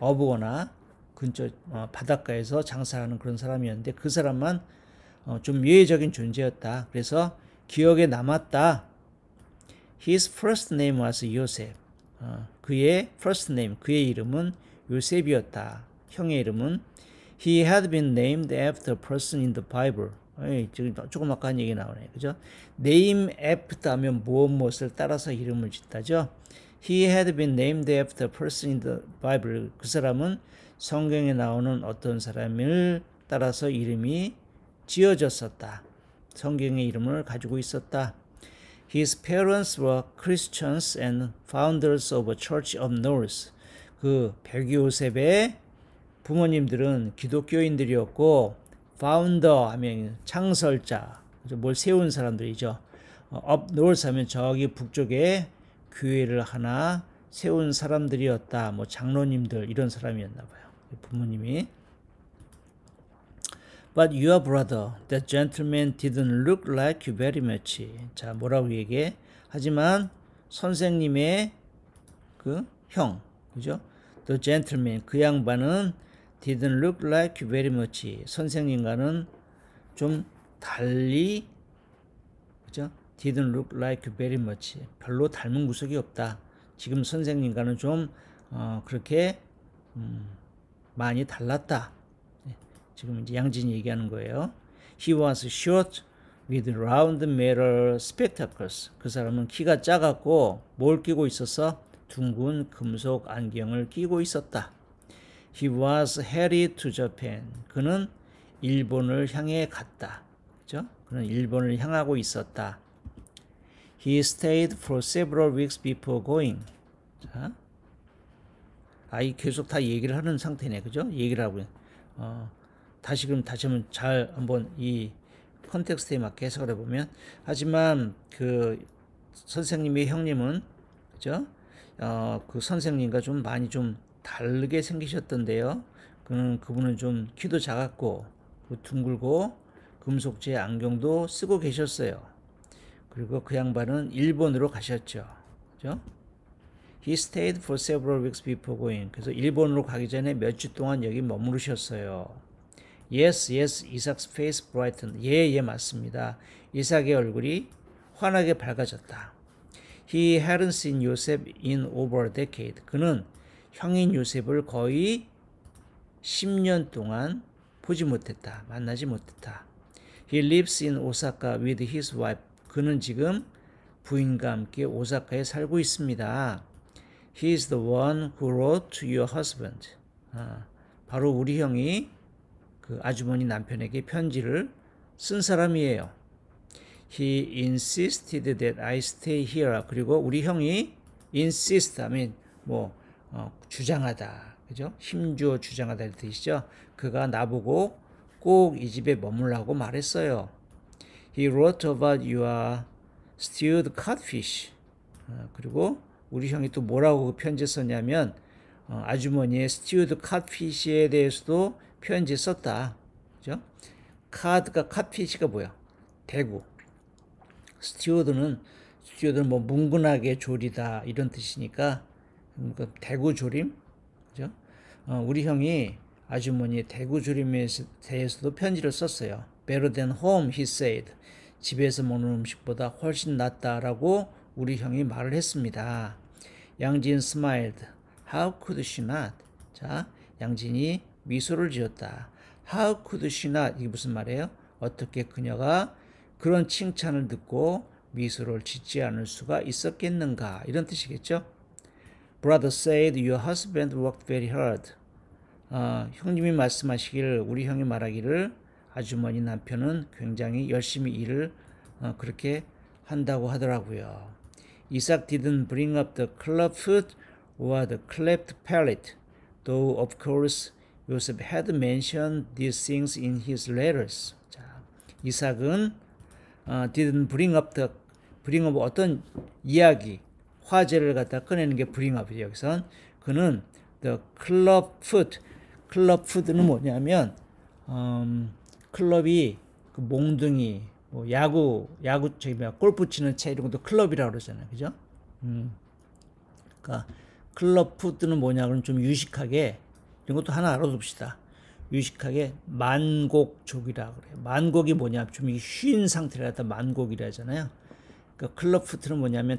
어부거나 근처 바닷가에서 장사하는 그런 사람이었는데 그 사람만 좀 예외적인 존재였다. 그래서 기억에 남았다. His first name was Joseph. 그의 first name, 그의 이름은 요셉이었다. 형의 이름은 He had been named after a person in the Bible. 지금 조금 아까 한 얘기 나오네. 그죠? name after 하면 무엇을 따라서 이름을 짓다죠. He had been named after a person in the Bible. 그 사람은 성경에 나오는 어떤 사람을 따라서 이름이 지어졌었다. 성경의 이름을 가지고 있었다. His parents were Christians and founders of a church up north. 그 백요셉의 부모님들은 기독교인들이었고 founder 하면 창설자, 뭘 세운 사람들이죠. up north 하면 저기 북쪽에 교회를 하나 세운 사람들이었다. 장로님들 이런 사람이었나 봐요. 부모님이. But your brother, that gentleman didn't look like you very much. 자, 뭐라고 얘기해? 하지만 선생님의 그 형, 그죠? The gentleman, 그 양반은 didn't look like you very much. 선생님과는 좀 달리, 그죠? Didn't look like you very much. 별로 닮은 구석이 없다. 지금 선생님과는 좀 그렇게 많이 달랐다. 지금 이제 양진이 얘기하는 거예요. He was short with round metal spectacles. 그 사람은 키가 작았고 뭘 끼고 있었어? 둥근 금속 안경을 끼고 있었다. He was headed to Japan. 그는 일본을 향해 갔다. 그죠? 그는 일본을 향하고 있었다. He stayed for several weeks before going. 자, 이 계속 다 얘기를 하는 상태네, 그죠? 얘기를 하고. 다시 한번 잘 한번 이 컨텍스트에 맞게 해석을 해보면, 하지만 그 선생님의 형님은, 그죠? 그 선생님과 좀 많이 좀 다르게 생기셨던데요. 그분은 좀 키도 작았고, 둥글고, 금속제 안경도 쓰고 계셨어요. 그리고 그 양반은 일본으로 가셨죠. 그죠? He stayed for several weeks before going. 그래서 일본으로 가기 전에 몇 주 동안 여기 머무르셨어요. Yes, yes, Isaac's face brightened. 예, 맞습니다. 이삭의 얼굴이 환하게 밝아졌다. He hadn't seen Joseph in over a decade. 그는 형인 요셉을 거의 10년 동안 보지 못했다. 만나지 못했다. He lives in Osaka with his wife. 그는 지금 부인과 함께 오사카에 살고 있습니다. He is the one who wrote to your husband. 바로 우리 형이 그 아주머니 남편에게 편지를 쓴 사람이에요. He insisted that I stay here. 그리고 우리 형이 insist 하면 주장하다. 그죠? 힘주어 주장하다 이 뜻이죠. 그가 나보고 꼭 이 집에 머물라고 말했어요. He wrote about your stewed codfish. 그리고 우리 형이 또 뭐라고 편지 썼냐면 아주머니의 stewed codfish에 대해서도 편지 썼다. 그죠? codfish가 뭐야? 대구. stewed는 뭉근하게 조리다 이런 뜻이니까 대구 조림. 그죠? 우리 형이 아주머니의 대구 조림에 대해서도 편지를 썼어요. Better than home, he said. 집에서 먹는 음식보다 훨씬 낫다라고 우리 형이 말을 했습니다. 양진 smiled. How could she not? 자, 양진이 미소를 지었다. How could she not? 이게 무슨 말이에요? 어떻게 그녀가 그런 칭찬을 듣고 미소를 짓지 않을 수가 있었겠는가? 이런 뜻이겠죠? Brother said your husband worked very hard. 형님이 말씀하시기를 우리 형이 말하기를 아주머니 남편은 굉장히 열심히 일을 그렇게 한다고 하더라고요. Isaac didn't bring up the club foot or the cleft palate, though of course Joseph had mentioned these things in his letters. 자, 이삭은 didn't bring up 어떤 이야기, 화제를 갖다 꺼내는 게 bring up이에요. 여기선 그는 the club foot는 뭐냐면 클럽이 그 몽둥이, 야구 골프 치는 채 이런 것도 클럽이라고 그러잖아요, 그죠? 그러니까 클럽 푸드는 뭐냐 그러면 좀 유식하게 이런 것도 하나 알아둡시다. 유식하게 만곡족이라고 그래요. 만곡이 뭐냐, 좀 쉰 상태를 갖다 만곡이라 하잖아요. 그러니까 클럽 푸트는 뭐냐면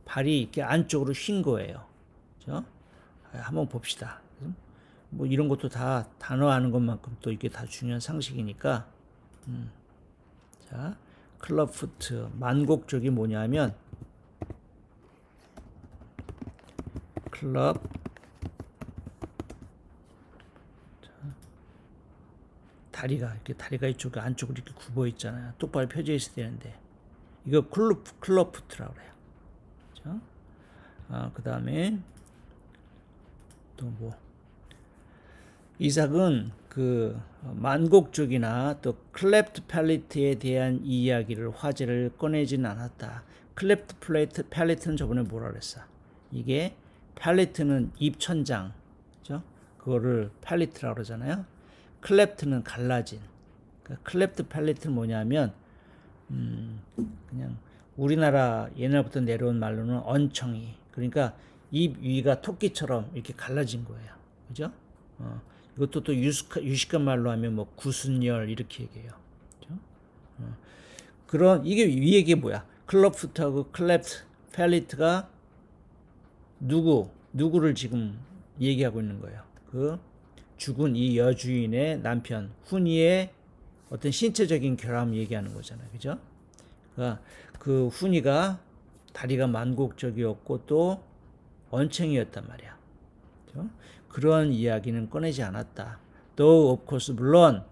발이 이렇게 안쪽으로 휜 거예요. 그죠? 한번 봅시다. 이런 것도 다 단어 아는 것만큼 또 이게 다 중요한 상식이니까. 자, 클럽 푸트, 만곡족이 뭐냐면, 클럽, 자, 다리가 이쪽에 안쪽으로 이렇게 굽어 있잖아요. 똑바로 펴져 있어야 되는데. 이거 클럽 푸트라고 그래요. 자, 그 다음에, 또 이삭은 그 만곡족이나 또 클랩트 팔리트에 대한 이야기를 화제를 꺼내지는 않았다. 클랩트 팔리트는 저번에 뭐라 그랬어? 이게 팔리트는 입천장, 그죠? 그거를 팔리트라고 그러잖아요. 클랩트는 갈라진. 그러니까 클랩트 팔리트는 뭐냐면 그냥 우리나라 옛날부터 내려온 말로는 언청이. 그러니까 입 위가 토끼처럼 이렇게 갈라진 거예요. 그죠? 이것도 또 유식한 말로 하면 구순열 이렇게 얘기해요. 그죠? 이게 위 얘기 뭐야? 클럽풋하고 클랩트 팔리트가 누구를 지금 얘기하고 있는 거예요. 그 죽은 이 여주인의 남편 훈이의 어떤 신체적인 결함 얘기하는 거잖아요. 그죠? 그러니까 그 훈이가 다리가 만곡적이었고 또 언챙이였단 말이야. 그죠? 그런 이야기는 꺼내지 않았다. Though of course 물론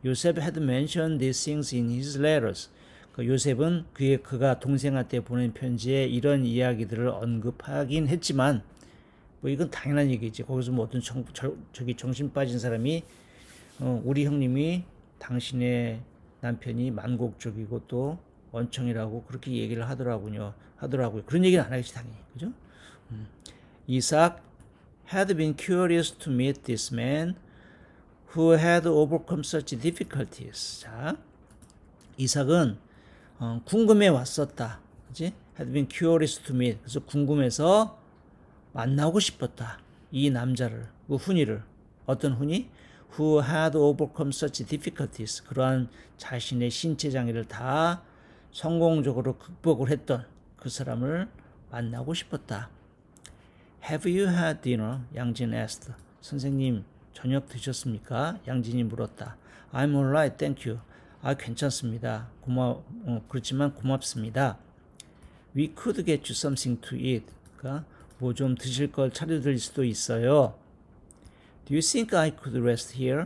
Joseph had mentioned these things in his letters. 그 요셉은 그가 동생한테 보낸 편지에 이런 이야기들을 언급하긴 했지만, 뭐 이건 당연한 얘기지. 거기서 뭐 어떤 저기 정신 빠진 사람이 우리 형님이 당신의 남편이 만곡적이고 또 원청이라고 그렇게 얘기를 하더라고요. 그런 얘기는 안 하겠지 당연히. 그죠? 이삭 had been curious to meet this man who had overcome such difficulties. 자, 이삭은 궁금해 왔었다. 그지? had been curious to meet. 그래서 궁금해서 만나고 싶었다. 이 남자를, 그 훈이를. 어떤 훈이? Who had overcome such difficulties. 그러한 자신의 신체 장애를 다 성공적으로 극복을 했던 그 사람을 만나고 싶었다. Have you had dinner? 양진 asked. 선생님, 저녁 드셨습니까? 양진이 물었다. I'm alright, thank you. 괜찮습니다. 그렇지만 고맙습니다. We could get you something to eat. 그러니까 뭐 좀 드실 걸 차려드릴 수도 있어요. Do you think I could rest here?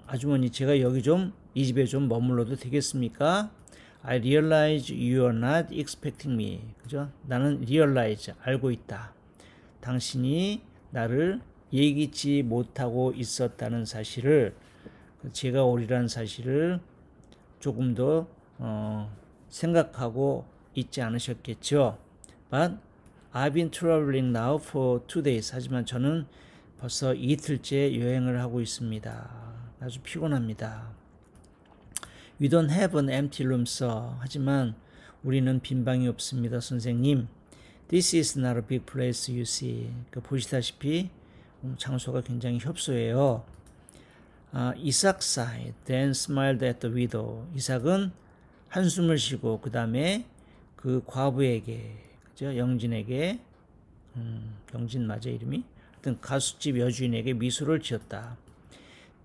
아주머니, 제가 여기 이 집에 좀 머물러도 되겠습니까? I realize you are not expecting me. 그죠? 나는 realize, 알고 있다. 당신이 나를 예기치 못하고 있었다는 사실을, 제가 오리라는 사실을 조금 더 생각하고 있지 않으셨겠죠. But I've been traveling now for 2 days. 하지만 저는 벌써 이틀째 여행을 하고 있습니다. 아주 피곤합니다. We don't have an empty room, sir. 하지만 우리는 빈 방이 없습니다, 선생님. This is not a big place, you see. 보시다시피 장소가 굉장히 협소해요. 이삭 sighed, then smiled at the widow. 이삭은 한숨을 쉬고 그 다음에 그 과부에게, 그죠? 영진에게, 영진 맞아 이름이? 하여튼 가숫집 여주인에게 미소를 지었다.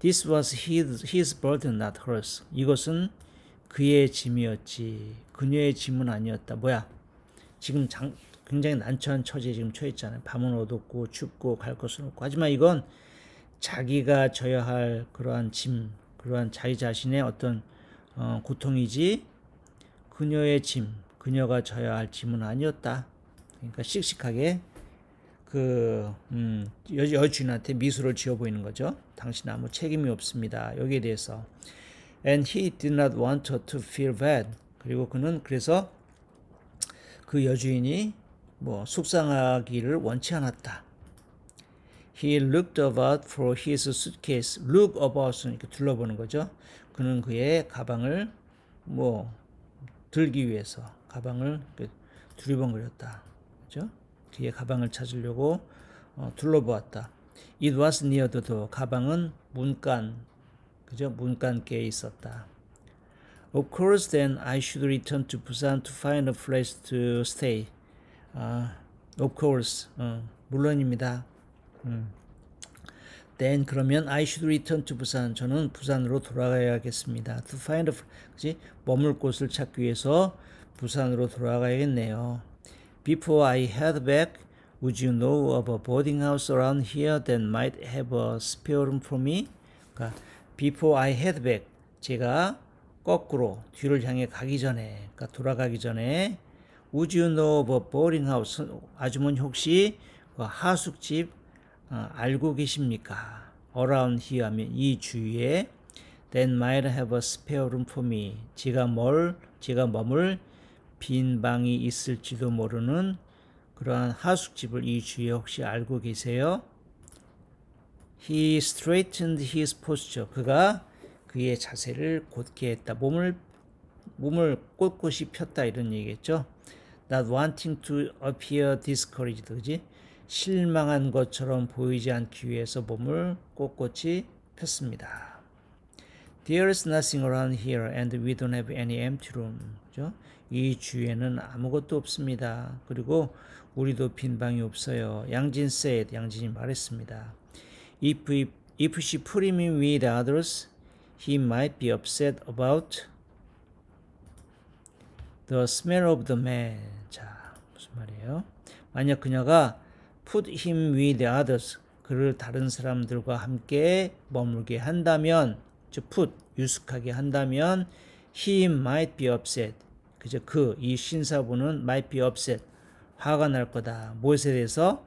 This was his burden, not hers. 이것은 그의 짐이었지 그녀의 짐은 아니었다. 뭐야? 지금 굉장히 난처한 처지에 지금 처했잖아요. 밤은 어둡고 춥고 갈 곳은 없고. 하지만 이건 자기가 져야 할 그러한 짐, 그러한 자기 자신의 어떤 고통이지 그녀의 짐, 그녀가 져야 할 짐은 아니었다. 그러니까 씩씩하게 여주인한테 미소를 지어 보이는 거죠. 당신 아무 책임이 없습니다. 여기에 대해서. And he did not want her to feel bad. 그리고 그는 그래서 그 여주인이 뭐 속상하기를 원치 않았다. He looked about for his suitcase. Look about은 이렇게 둘러보는 거죠. 그는 그의 가방을 뭐 들기 위해서 가방을 두리번거렸다. 그죠? 그의 가방을 찾으려고 둘러보았다. It was near the door. 가방은 문간, 그죠? 문간께에 있었다. Of course, then I should return to Busan to find a place to stay. Of course, 물론입니다. Then 그러면 I should return to Busan. 저는 부산으로 돌아가야겠습니다. To find a, 그지? 머물 곳을 찾기 위해서 부산으로 돌아가야겠네요. Before I head back, would you know of a boarding house around here that might have a spare room for me? 그러니까 before I head back, 제가 거꾸로 뒤를 향해 가기 전에, 그러니까 돌아가기 전에, would you know of a boarding house? 아주머니 혹시 하숙집 알고 계십니까? Around here 하면 이 주위에 that might have a spare room for me. 제가 머물 빈 방이 있을지도 모르는 그러한 하숙집을 이 주위에 혹시 알고 계세요? He straightened his posture. 그가 그의 자세를 곧게 했다. 몸을 꼿꼿이 폈다 이런 얘기겠죠. Not wanting to appear discouraged. 그지? 실망한 것처럼 보이지 않기 위해서 몸을 꼿꼿이 폈습니다. There's nothing around here and we don't have any empty room. 그죠? 이 주위에는 아무것도 없습니다. 그리고 우리도 빈 방이 없어요. 양진 said, 양진이 말했습니다. If she put him in with others, he might be upset about the smell of the man. 자, 무슨 말이에요? 만약 그녀가 put him with others, 그를 다른 사람들과 함께 머물게 한다면 즉 put 유숙하게 한다면 he might be upset. 그죠? 이 신사부는 might be upset. 화가 날 거다. 무엇에 대해서?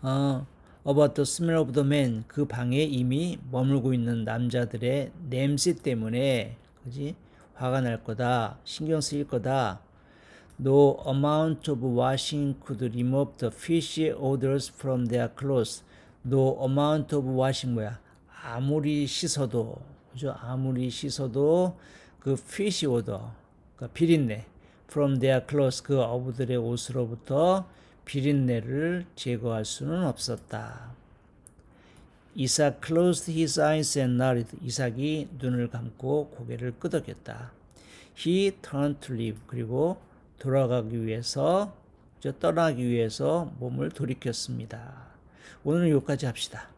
About the smell of the man. 그 방에 이미 머물고 있는 남자들의 냄새 때문에, 그지? 화가 날 거다. 신경 쓰일 거다. No amount of washing could remove the fishy odors from their clothes. No amount of washing 뭐야? 아무리 씻어도, 그죠? 아무리 씻어도 그 fish odor, 그 비린내, from their clothes, 그 어부들의 옷으로부터 비린내를 제거할 수는 없었다. 이삭 closed his eyes and nodded. 이삭이 눈을 감고 고개를 끄덕였다. He turned to leave. 그리고 돌아가기 위해서, 떠나기 위해서 몸을 돌이켰습니다. 오늘은 여기까지 합시다.